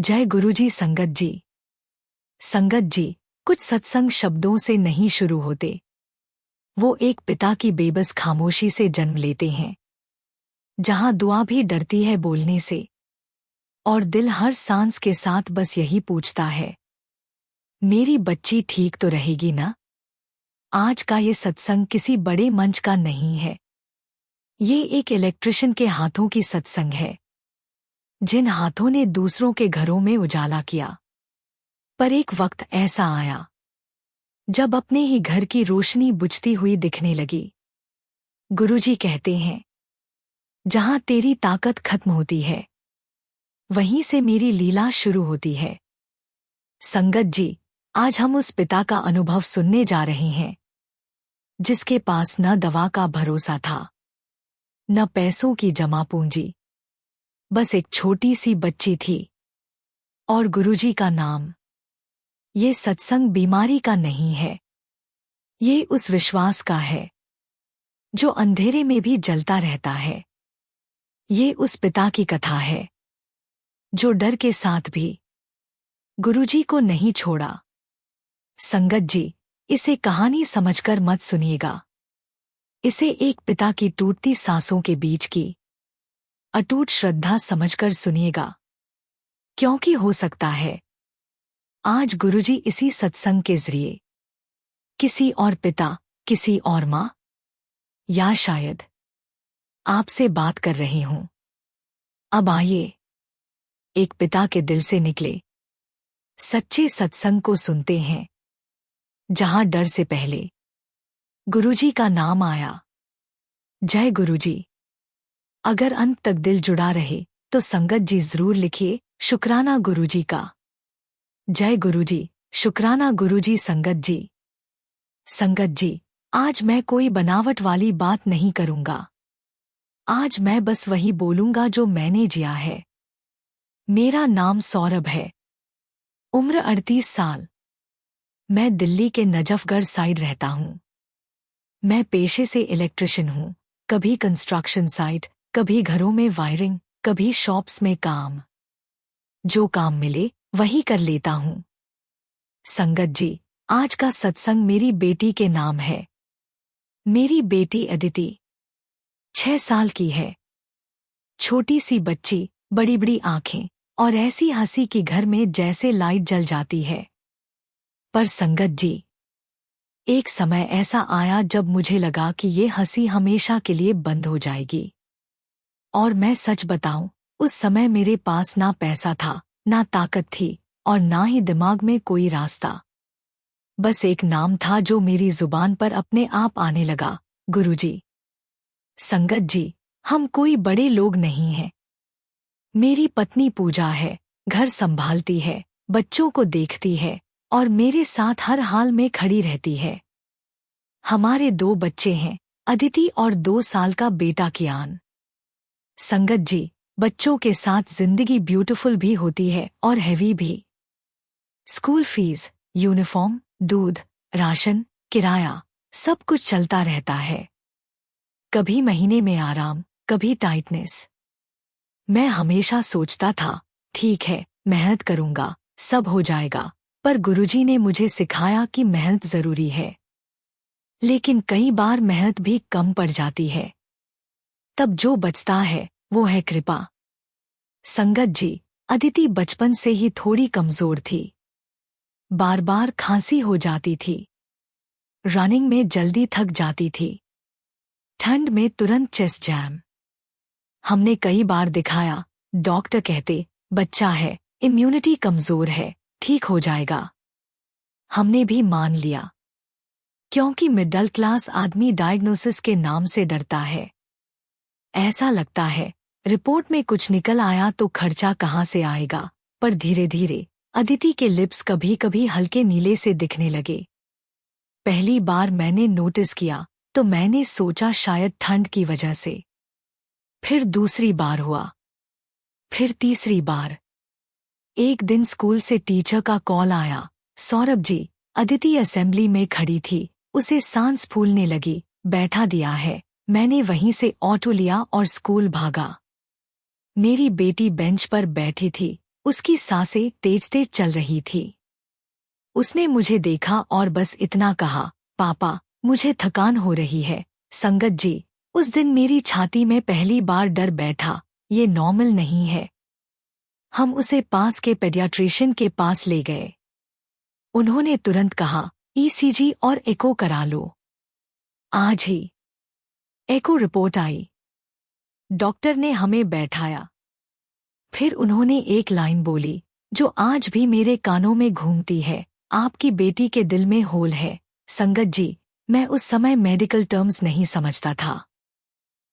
जय गुरुजी। संगत जी। संगत जी, कुछ सत्संग शब्दों से नहीं शुरू होते। वो एक पिता की बेबस खामोशी से जन्म लेते हैं, जहां दुआ भी डरती है बोलने से, और दिल हर सांस के साथ बस यही पूछता है, मेरी बच्ची ठीक तो रहेगी ना। आज का ये सत्संग किसी बड़े मंच का नहीं है। ये एक इलेक्ट्रिशियन के हाथों की सत्संग है, जिन हाथों ने दूसरों के घरों में उजाला किया। पर एक वक्त ऐसा आया जब अपने ही घर की रोशनी बुझती हुई दिखने लगी। गुरुजी कहते हैं, जहां तेरी ताकत खत्म होती है, वहीं से मेरी लीला शुरू होती है। संगत जी, आज हम उस पिता का अनुभव सुनने जा रहे हैं, जिसके पास न दवा का भरोसा था, न पैसों की जमा पूंजी, बस एक छोटी सी बच्ची थी और गुरुजी का नाम। ये सत्संग बीमारी का नहीं है, ये उस विश्वास का है जो अंधेरे में भी जलता रहता है। ये उस पिता की कथा है जो डर के साथ भी गुरुजी को नहीं छोड़ा। संगत जी, इसे कहानी समझकर मत सुनिएगा। इसे एक पिता की टूटती सांसों के बीच की अटूट श्रद्धा समझकर सुनिएगा, क्योंकि हो सकता है आज गुरुजी इसी सत्संग के जरिए किसी और पिता, किसी और माँ, या शायद आपसे बात कर रहे हों। अब आइए एक पिता के दिल से निकले सच्चे सत्संग को सुनते हैं, जहां डर से पहले गुरुजी का नाम आया। जय गुरुजी। अगर अंत तक दिल जुड़ा रहे तो संगत जी जरूर लिखिए, शुक्राना गुरुजी का। जय गुरुजी। शुक्राना गुरुजी। संगत जी। संगत जी, आज मैं कोई बनावट वाली बात नहीं करूंगा। आज मैं बस वही बोलूंगा जो मैंने जिया है। मेरा नाम सौरभ है, उम्र 38 साल। मैं दिल्ली के नजफगढ़ साइड रहता हूं। मैं पेशे से इलेक्ट्रिशियन हूं। कभी कंस्ट्रक्शन साइट, कभी घरों में वायरिंग, कभी शॉप्स में काम। जो काम मिले वही कर लेता हूं। संगत जी, आज का सत्संग मेरी बेटी के नाम है। मेरी बेटी अदिति 6 साल की है। छोटी सी बच्ची, बड़ी बड़ी आंखें और ऐसी हंसी कि घर में जैसे लाइट जल जाती है। पर संगत जी, एक समय ऐसा आया जब मुझे लगा कि ये हंसी हमेशा के लिए बंद हो जाएगी। और मैं सच बताऊं, उस समय मेरे पास ना पैसा था, ना ताकत थी, और ना ही दिमाग में कोई रास्ता। बस एक नाम था जो मेरी जुबान पर अपने आप आने लगा, गुरुजी। संगत जी, हम कोई बड़े लोग नहीं हैं। मेरी पत्नी पूजा है, घर संभालती है, बच्चों को देखती है और मेरे साथ हर हाल में खड़ी रहती है। हमारे 2 बच्चे हैं, अदिति और 2 साल का बेटा कियान। संगत जी, बच्चों के साथ जिंदगी ब्यूटीफुल भी होती है और हैवी भी। स्कूल फीस, यूनिफॉर्म, दूध, राशन, किराया, सब कुछ चलता रहता है। कभी महीने में आराम, कभी टाइटनेस। मैं हमेशा सोचता था, ठीक है, मेहनत करूंगा, सब हो जाएगा। पर गुरुजी ने मुझे सिखाया कि मेहनत जरूरी है, लेकिन कई बार मेहनत भी कम पड़ जाती है। तब जो बचता है वो है कृपा। संगत जी, अदिति बचपन से ही थोड़ी कमजोर थी। बार बार खांसी हो जाती थी। रनिंग में जल्दी थक जाती थी। ठंड में तुरंत चेस्ट जैम। हमने कई बार दिखाया, डॉक्टर कहते, बच्चा है, इम्यूनिटी कमजोर है, ठीक हो जाएगा। हमने भी मान लिया, क्योंकि मिडिल क्लास आदमी डायग्नोसिस के नाम से डरता है। ऐसा लगता है रिपोर्ट में कुछ निकल आया तो खर्चा कहाँ से आएगा। पर धीरे धीरे अदिति के लिप्स कभी कभी हल्के नीले से दिखने लगे। पहली बार मैंने नोटिस किया तो मैंने सोचा शायद ठंड की वजह से। फिर दूसरी बार हुआ, फिर तीसरी बार। एक दिन स्कूल से टीचर का कॉल आया, सौरभ जी, अदिति असेंबली में खड़ी थी, उसे सांस फूलने लगी, बैठा दिया है। मैंने वहीं से ऑटो लिया और स्कूल भागा। मेरी बेटी बेंच पर बैठी थी, उसकी सांसें तेज तेज चल रही थी। उसने मुझे देखा और बस इतना कहा, पापा मुझे थकान हो रही है। संगत जी, उस दिन मेरी छाती में पहली बार डर बैठा, ये नॉर्मल नहीं है। हम उसे पास के पेडियाट्रिशियन के पास ले गए। उन्होंने तुरंत कहा, ईसीजी और एको करा लो। आज ही एको रिपोर्ट आई। डॉक्टर ने हमें बैठाया। फिर उन्होंने एक लाइन बोली जो आज भी मेरे कानों में घूमती है, आपकी बेटी के दिल में होल है। संगत जी, मैं उस समय मेडिकल टर्म्स नहीं समझता था।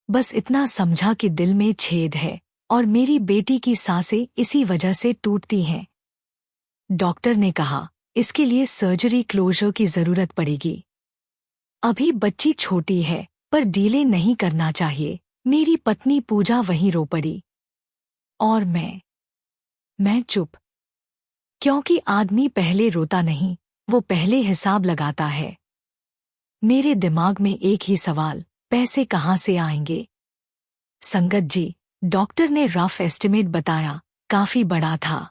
बस इतना समझा कि दिल में छेद है और मेरी बेटी की सांसें इसी वजह से टूटती हैं। डॉक्टर ने कहा, इसके लिए सर्जरी क्लोजर की जरूरत पड़ेगी। अभी बच्ची छोटी है, पर डीले नहीं करना चाहिए। मेरी पत्नी पूजा वहीं रो पड़ी। और मैं चुप। क्योंकि आदमी पहले रोता नहीं, वो पहले हिसाब लगाता है। मेरे दिमाग में एक ही सवाल, पैसे कहाँ से आएंगे? संगत जी, डॉक्टर ने रफ एस्टिमेट बताया, काफी बड़ा था।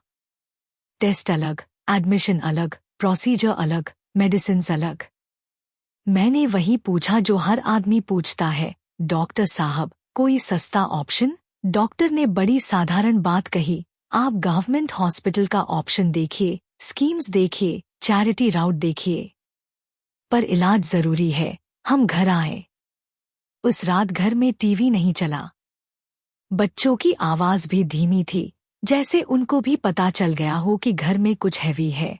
टेस्ट अलग, एडमिशन अलग, प्रोसीजर अलग, मेडिसिन्स अलग। मैंने वही पूछा जो हर आदमी पूछता है, डॉक्टर साहब कोई सस्ता ऑप्शन? डॉक्टर ने बड़ी साधारण बात कही, आप गवर्नमेंट हॉस्पिटल का ऑप्शन देखिए, स्कीम्स देखिए, चैरिटी राउट देखिए। पर इलाज जरूरी है। हम घर आए। उस रात घर में टीवी नहीं चला। बच्चों की आवाज भी धीमी थी, जैसे उनको भी पता चल गया हो कि घर में कुछ हैवी है।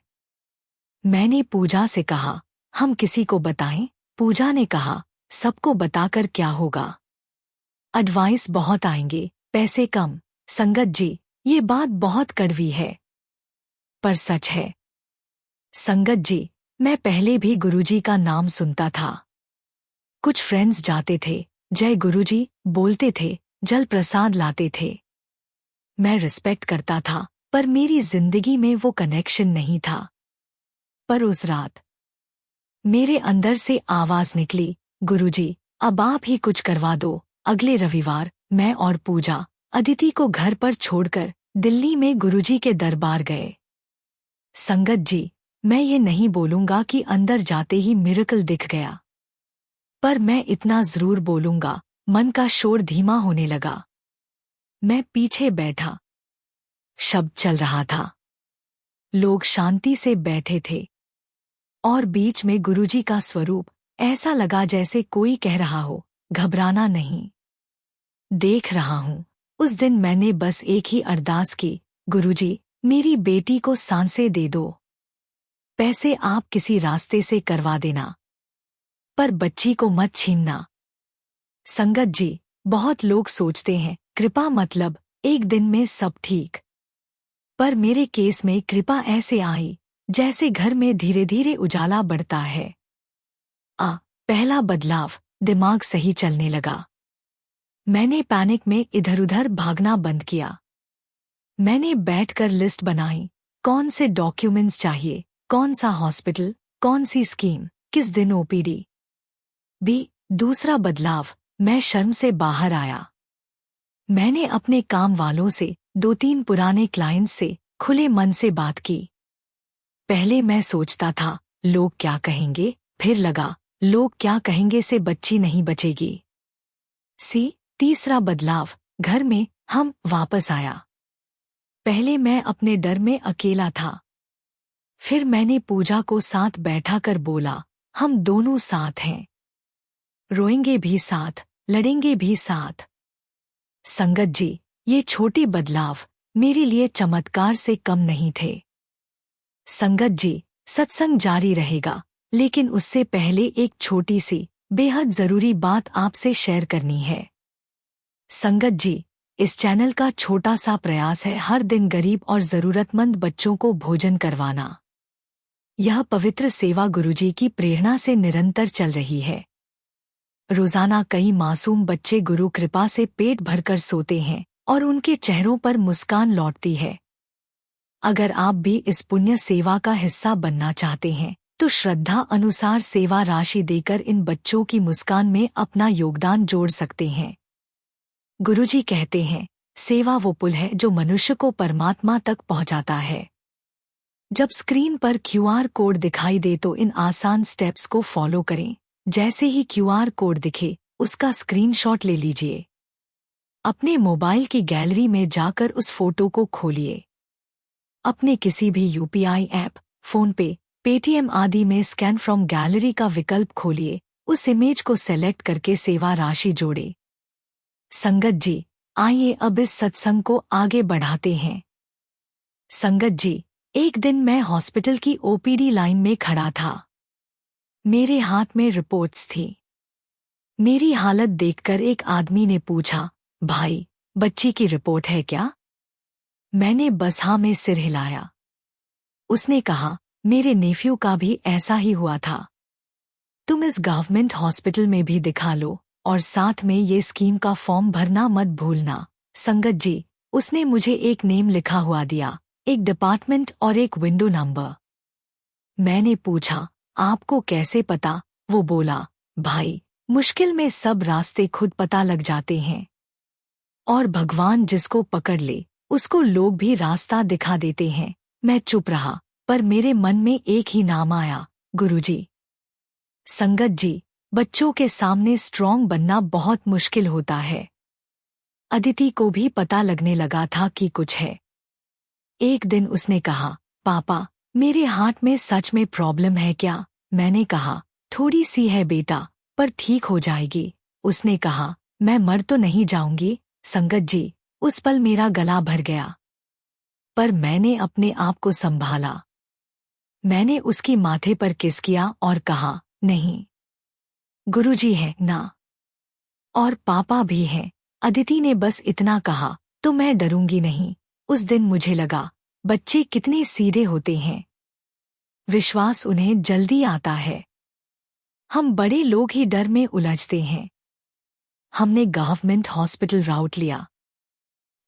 मैंने पूजा से कहा, हम किसी को बताएं? पूजा ने कहा, सबको बताकर क्या होगा? एडवाइस बहुत आएंगे, पैसे कम। संगत जी, ये बात बहुत कड़वी है, पर सच है। संगत जी, मैं पहले भी गुरुजी का नाम सुनता था। कुछ फ्रेंड्स जाते थे, जय गुरुजी बोलते थे, जल प्रसाद लाते थे। मैं रिस्पेक्ट करता था, पर मेरी जिंदगी में वो कनेक्शन नहीं था। पर उस रात मेरे अंदर से आवाज निकली, गुरुजी अब आप ही कुछ करवा दो। अगले रविवार मैं और पूजा अदिति को घर पर छोड़कर दिल्ली में गुरुजी के दरबार गए। संगत जी, मैं ये नहीं बोलूंगा कि अंदर जाते ही मिरेकल दिख गया, पर मैं इतना जरूर बोलूंगा, मन का शोर धीमा होने लगा। मैं पीछे बैठा। शब्द चल रहा था। लोग शांति से बैठे थे और बीच में गुरुजी का स्वरूप। ऐसा लगा जैसे कोई कह रहा हो, घबराना नहीं, देख रहा हूं। उस दिन मैंने बस एक ही अरदास की, गुरुजी मेरी बेटी को सांसें दे दो। पैसे आप किसी रास्ते से करवा देना, पर बच्ची को मत छीनना। संगत जी, बहुत लोग सोचते हैं कृपा मतलब एक दिन में सब ठीक, पर मेरे केस में कृपा ऐसे आई जैसे घर में धीरे धीरे उजाला बढ़ता है। पहला बदलाव, दिमाग सही चलने लगा। मैंने पैनिक में इधर उधर भागना बंद किया। मैंने बैठकर लिस्ट बनाई, कौन से डॉक्यूमेंट्स चाहिए, कौन सा हॉस्पिटल, कौन सी स्कीम, किस दिन ओपीडी। दूसरा बदलाव, मैं शर्म से बाहर आया। मैंने अपने काम वालों से, 2-3 पुराने क्लाइंट्स से खुले मन से बात की। पहले मैं सोचता था लोग क्या कहेंगे, फिर लगा लोग क्या कहेंगे से बच्ची नहीं बचेगी। तीसरा बदलाव, घर में हम वापस आया। पहले मैं अपने डर में अकेला था, फिर मैंने पूजा को साथ बैठाकर बोला, हम दोनों साथ हैं, रोएंगे भी साथ, लड़ेंगे भी साथ। संगत जी, ये छोटे बदलाव मेरे लिए चमत्कार से कम नहीं थे। संगत जी, सत्संग जारी रहेगा, लेकिन उससे पहले एक छोटी सी बेहद जरूरी बात आपसे शेयर करनी है। संगत जी, इस चैनल का छोटा सा प्रयास है हर दिन गरीब और जरूरतमंद बच्चों को भोजन करवाना। यह पवित्र सेवा गुरुजी की प्रेरणा से निरंतर चल रही है। रोजाना कई मासूम बच्चे गुरु कृपा से पेट भरकर सोते हैं और उनके चेहरों पर मुस्कान लौटती है। अगर आप भी इस पुण्य सेवा का हिस्सा बनना चाहते हैं, तो श्रद्धा अनुसार सेवा राशि देकर इन बच्चों की मुस्कान में अपना योगदान जोड़ सकते हैं। गुरुजी कहते हैं, सेवा वो पुल है जो मनुष्य को परमात्मा तक पहुंचाता है। जब स्क्रीन पर क्यूआर कोड दिखाई दे तो इन आसान स्टेप्स को फॉलो करें। जैसे ही क्यूआर कोड दिखे, उसका स्क्रीनशॉट ले लीजिए। अपने मोबाइल की गैलरी में जाकर उस फोटो को खोलिए। अपने किसी भी यूपीआई ऐप, फोनपे, पेटीएम आदि में स्कैन फ्रॉम गैलरी का विकल्प खोलिए। उस इमेज को सेलेक्ट करके सेवा राशि जोड़े। संगत जी, आइए अब इस सत्संग को आगे बढ़ाते हैं। संगत जी, एक दिन मैं हॉस्पिटल की ओपीडी लाइन में खड़ा था। मेरे हाथ में रिपोर्ट्स थी। मेरी हालत देखकर एक आदमी ने पूछा, भाई, बच्ची की रिपोर्ट है क्या? मैंने बस हाँ में सिर हिलाया। उसने कहा, मेरे नेफ्यू का भी ऐसा ही हुआ था। तुम इस गवर्नमेंट हॉस्पिटल में भी दिखा लो और साथ में ये स्कीम का फॉर्म भरना मत भूलना। संगत जी, उसने मुझे एक नेम लिखा हुआ दिया, एक डिपार्टमेंट और एक विंडो नंबर। मैंने पूछा, आपको कैसे पता? वो बोला, भाई, मुश्किल में सब रास्ते खुद पता लग जाते हैं और भगवान जिसको पकड़ ले उसको लोग भी रास्ता दिखा देते हैं। मैं चुप रहा, पर मेरे मन में एक ही नाम आया, गुरुजी। संगत जी, बच्चों के सामने स्ट्रॉन्ग बनना बहुत मुश्किल होता है। अदिति को भी पता लगने लगा था कि कुछ है। एक दिन उसने कहा, पापा, मेरे हार्ट में सच में प्रॉब्लम है क्या? मैंने कहा, थोड़ी सी है बेटा, पर ठीक हो जाएगी। उसने कहा, मैं मर तो नहीं जाऊंगी? संगत जी, उस पल मेरा गला भर गया, पर मैंने अपने आप को संभाला। मैंने उसकी माथे पर किस किया और कहा, नहीं, गुरुजी है ना, और पापा भी हैं। अदिति ने बस इतना कहा तो मैं डरूंगी नहीं। उस दिन मुझे लगा, बच्चे कितने सीधे होते हैं, विश्वास उन्हें जल्दी आता है। हम बड़े लोग ही डर में उलझते हैं। हमने गवर्नमेंट हॉस्पिटल राउट लिया।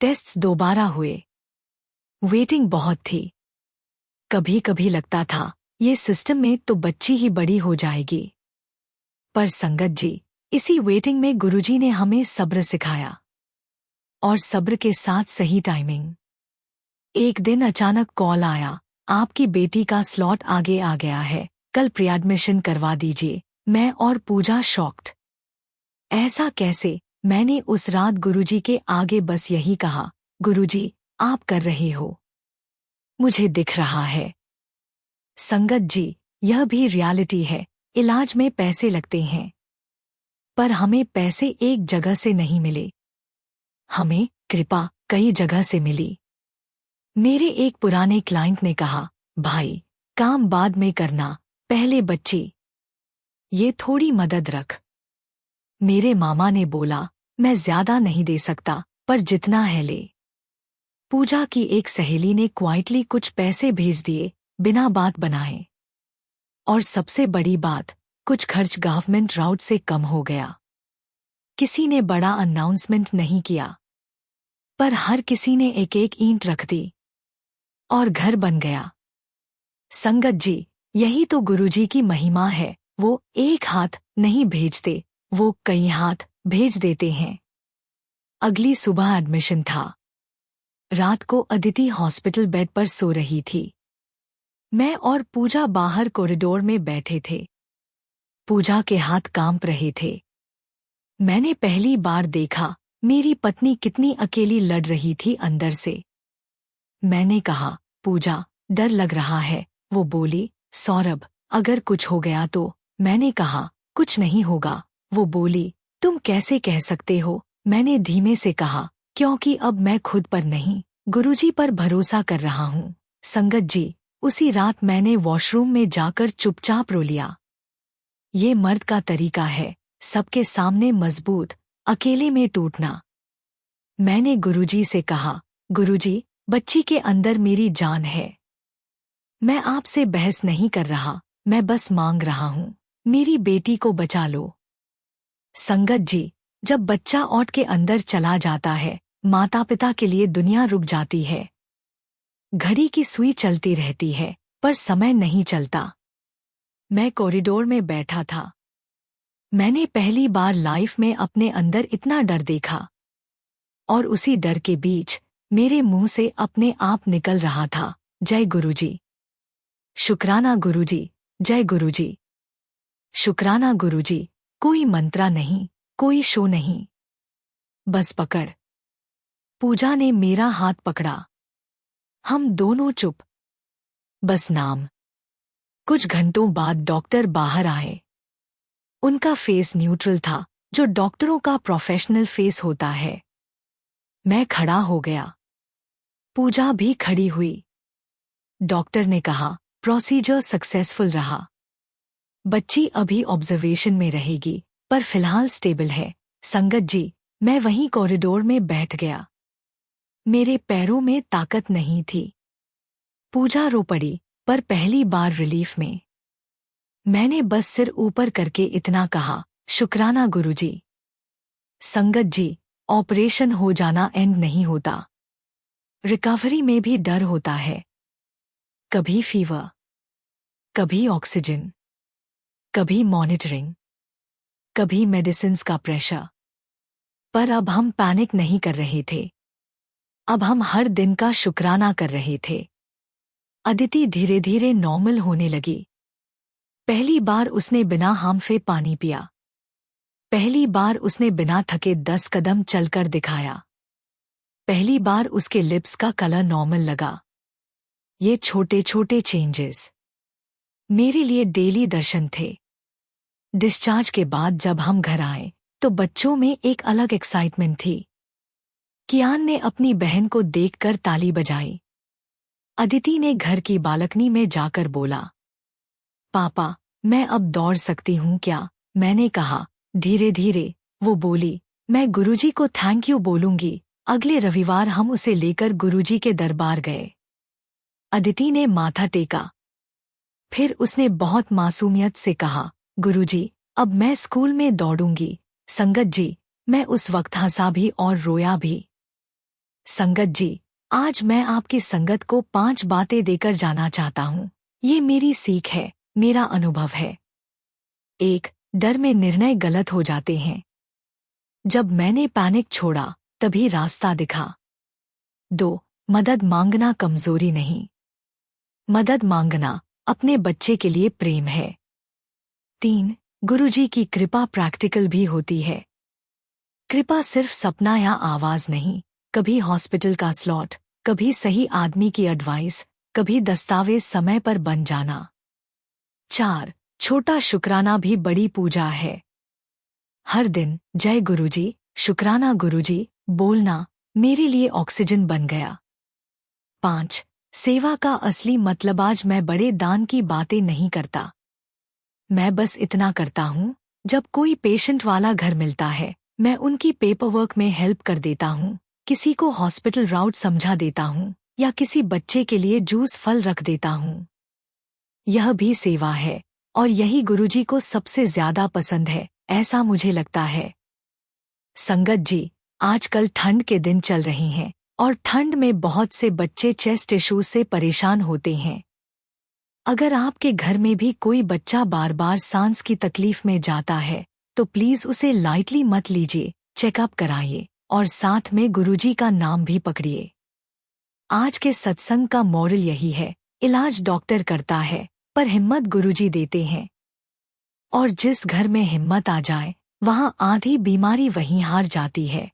टेस्ट्स दोबारा हुए। वेटिंग बहुत थी। कभी कभी लगता था ये सिस्टम में तो बच्ची ही बड़ी हो जाएगी। पर संगत जी, इसी वेटिंग में गुरुजी ने हमें सब्र सिखाया, और सब्र के साथ सही टाइमिंग। एक दिन अचानक कॉल आया, आपकी बेटी का स्लॉट आगे आ गया है, कल प्री एडमिशन करवा दीजिए। मैं और पूजा शॉक्ड। ऐसा कैसे? मैंने उस रात गुरुजी के आगे बस यही कहा, गुरुजी, आप कर रहे हो, मुझे दिख रहा है। संगत जी, यह भी रियलिटी है। इलाज में पैसे लगते हैं, पर हमें पैसे एक जगह से नहीं मिले, हमें कृपा कई जगह से मिली। मेरे एक पुराने क्लाइंट ने कहा, भाई, काम बाद में करना, पहले बच्ची, ये थोड़ी मदद रख। मेरे मामा ने बोला, मैं ज्यादा नहीं दे सकता, पर जितना है ले। पूजा की एक सहेली ने क्वाइटली कुछ पैसे भेज दिए, बिना बात बनाए। और सबसे बड़ी बात, कुछ खर्च गवर्नमेंट राउट से कम हो गया। किसी ने बड़ा अनाउंसमेंट नहीं किया, पर हर किसी ने एक एक ईंट रख दी और घर बन गया। संगत जी, यही तो गुरुजी की महिमा है। वो एक हाथ नहीं भेजते, वो कई हाथ भेज देते हैं। अगली सुबह एडमिशन था। रात को अदिति हॉस्पिटल बेड पर सो रही थी। मैं और पूजा बाहर कॉरिडोर में बैठे थे। पूजा के हाथ कांप रहे थे। मैंने पहली बार देखा मेरी पत्नी कितनी अकेली लड़ रही थी अंदर से। मैंने कहा, पूजा, डर लग रहा है। वो बोली, सौरभ, अगर कुछ हो गया तो? मैंने कहा, कुछ नहीं होगा। वो बोली, तुम कैसे कह सकते हो? मैंने धीमे से कहा, क्योंकि अब मैं खुद पर नहीं, गुरुजी पर भरोसा कर रहा हूँ। संगत जी, उसी रात मैंने वॉशरूम में जाकर चुपचाप रो लिया। ये मर्द का तरीका है, सबके सामने मजबूत, अकेले में टूटना। मैंने गुरुजी से कहा, गुरुजी, बच्ची के अंदर मेरी जान है। मैं आपसे बहस नहीं कर रहा, मैं बस मांग रहा हूँ, मेरी बेटी को बचा लो। संगत जी, जब बच्चा औट के अंदर चला जाता है, माता पिता के लिए दुनिया रुक जाती है। घड़ी की सुई चलती रहती है, पर समय नहीं चलता। मैं कॉरिडोर में बैठा था। मैंने पहली बार लाइफ में अपने अंदर इतना डर देखा। और उसी डर के बीच मेरे मुंह से अपने आप निकल रहा था, जय गुरुजी, शुक्राना गुरुजी, जय गुरुजी, शुक्राना गुरुजी। कोई मंत्रा नहीं, कोई शो नहीं, बस पकड़। पूजा ने मेरा हाथ पकड़ा। हम दोनों चुप, बस नाम। कुछ घंटों बाद डॉक्टर बाहर आए। उनका फेस न्यूट्रल था, जो डॉक्टरों का प्रोफेशनल फेस होता है। मैं खड़ा हो गया। पूजा भी खड़ी हुई। डॉक्टर ने कहा, प्रोसीजर सक्सेसफुल रहा। बच्ची अभी ऑब्जर्वेशन में रहेगी, पर फिलहाल स्टेबल है। संगत जी, मैं वहीं कॉरिडोर में बैठ गया। मेरे पैरों में ताकत नहीं थी। पूजा रो पड़ी, पर पहली बार रिलीफ में। मैंने बस सिर ऊपर करके इतना कहा, शुक्राना गुरुजी। संगत जी, ऑपरेशन हो जाना एंड नहीं होता। रिकवरी में भी डर होता है। कभी फीवर, कभी ऑक्सीजन, कभी मॉनिटरिंग, कभी मेडिसिन्स का प्रेशर। पर अब हम पैनिक नहीं कर रहे थे। अब हम हर दिन का शुक्राना कर रहे थे। अदिति धीरे धीरे नॉर्मल होने लगी। पहली बार उसने बिना हांफे पानी पिया। पहली बार उसने बिना थके 10 कदम चलकर दिखाया। पहली बार उसके लिप्स का कलर नॉर्मल लगा। ये छोटे छोटे चेंजेस मेरे लिए डेली दर्शन थे। डिस्चार्ज के बाद जब हम घर आए तो बच्चों में एक अलग एक्साइटमेंट थी। कियान ने अपनी बहन को देखकर ताली बजाई। अदिति ने घर की बालकनी में जाकर बोला, पापा, मैं अब दौड़ सकती हूँ क्या? मैंने कहा, धीरे धीरे। वो बोली, मैं गुरुजी को थैंक यू बोलूंगी। अगले रविवार हम उसे लेकर गुरुजी के दरबार गए। अदिति ने माथा टेका। फिर उसने बहुत मासूमियत से कहा, गुरुजी, अब मैं स्कूल में दौड़ूंगी। संगत जी, मैं उस वक्त हंसा भी और रोया भी। संगत जी, आज मैं आपकी संगत को 5 बातें देकर जाना चाहता हूँ। ये मेरी सीख है, मेरा अनुभव है। 1. डर में निर्णय गलत हो जाते हैं। जब मैंने पैनिक छोड़ा तभी रास्ता दिखा। 2. मदद मांगना कमजोरी नहीं। मदद मांगना अपने बच्चे के लिए प्रेम है। 3. गुरुजी की कृपा प्रैक्टिकल भी होती है। कृपा सिर्फ सपना या आवाज नहीं, कभी हॉस्पिटल का स्लॉट, कभी सही आदमी की एडवाइस, कभी दस्तावेज समय पर बन जाना। 4. छोटा शुक्राना भी बड़ी पूजा है। हर दिन जय गुरुजी, शुक्राना गुरुजी बोलना मेरे लिए ऑक्सीजन बन गया। 5. सेवा का असली मतलब आज मैं बड़े दान की बातें नहीं करता। मैं बस इतना करता हूँ, जब कोई पेशेंट वाला घर मिलता है, मैं उनकी पेपरवर्क में हेल्प कर देता हूँ, किसी को हॉस्पिटल राउट समझा देता हूँ, या किसी बच्चे के लिए जूस फल रख देता हूँ। यह भी सेवा है, और यही गुरुजी को सबसे ज्यादा पसंद है, ऐसा मुझे लगता है। संगत जी, आजकल ठंड के दिन चल रहे हैं, और ठंड में बहुत से बच्चे चेस्ट इश्यूज से परेशान होते हैं। अगर आपके घर में भी कोई बच्चा बार बार सांस की तकलीफ में जाता है, तो प्लीज उसे लाइटली मत लीजिए, चेकअप कराइए, और साथ में गुरुजी का नाम भी पकड़िए। आज के सत्संग का मॉरल यही है, इलाज डॉक्टर करता है, पर हिम्मत गुरुजी देते हैं। और जिस घर में हिम्मत आ जाए, वहां आधी बीमारी वहीं हार जाती है।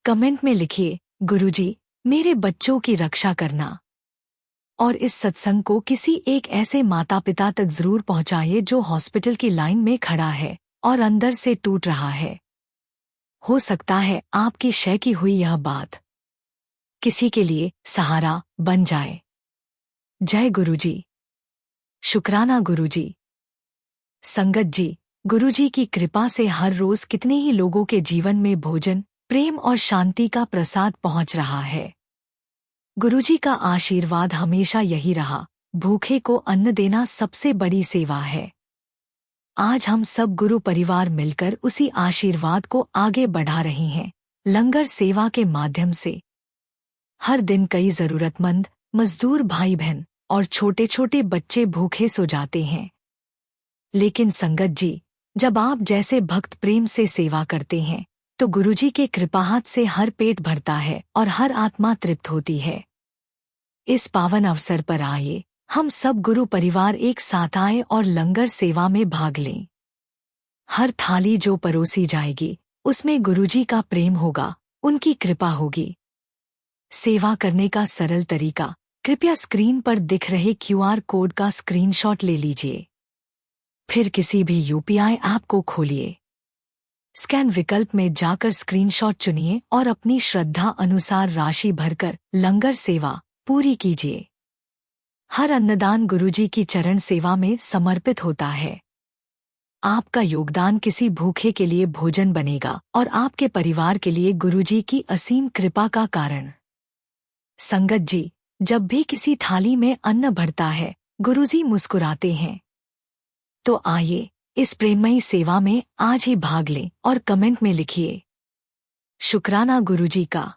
कमेंट में लिखिए, गुरुजी, मेरे बच्चों की रक्षा करना। और इस सत्संग को किसी एक ऐसे माता पिता तक जरूर पहुंचाइए जो हॉस्पिटल की लाइन में खड़ा है और अंदर से टूट रहा है। हो सकता है आपकी शेयर की हुई यह बात किसी के लिए सहारा बन जाए। जय गुरुजी, शुक्राना गुरुजी। संगत जी, गुरुजी की कृपा से हर रोज कितने ही लोगों के जीवन में भोजन, प्रेम और शांति का प्रसाद पहुंच रहा है। गुरुजी का आशीर्वाद हमेशा यही रहा, भूखे को अन्न देना सबसे बड़ी सेवा है। आज हम सब गुरु परिवार मिलकर उसी आशीर्वाद को आगे बढ़ा रहे हैं, लंगर सेवा के माध्यम से। हर दिन कई जरूरतमंद, मजदूर भाई बहन और छोटे छोटे बच्चे भूखे सो जाते हैं। लेकिन संगत जी, जब आप जैसे भक्त प्रेम से सेवा करते हैं, तो गुरुजी के कृपाहाथ से हर पेट भरता है और हर आत्मा तृप्त होती है। इस पावन अवसर पर आइए हम सब गुरु परिवार एक साथ आए और लंगर सेवा में भाग लें। हर थाली जो परोसी जाएगी उसमें गुरुजी का प्रेम होगा, उनकी कृपा होगी। सेवा करने का सरल तरीका, कृपया स्क्रीन पर दिख रहे QR कोड का स्क्रीनशॉट ले लीजिए। फिर किसी भी UPI ऐप को खोलिए। स्कैन विकल्प में जाकर स्क्रीनशॉट चुनिए और अपनी श्रद्धा अनुसार राशि भरकर लंगर सेवा पूरी कीजिए। हर अन्नदान गुरुजी की चरण सेवा में समर्पित होता है। आपका योगदान किसी भूखे के लिए भोजन बनेगा और आपके परिवार के लिए गुरुजी की असीम कृपा का कारण। संगत जी, जब भी किसी थाली में अन्न भरता है गुरुजी मुस्कुराते हैं। तो आइए इस प्रेममयी सेवा में आज ही भाग लें और कमेंट में लिखिए, शुक्राना गुरुजी का।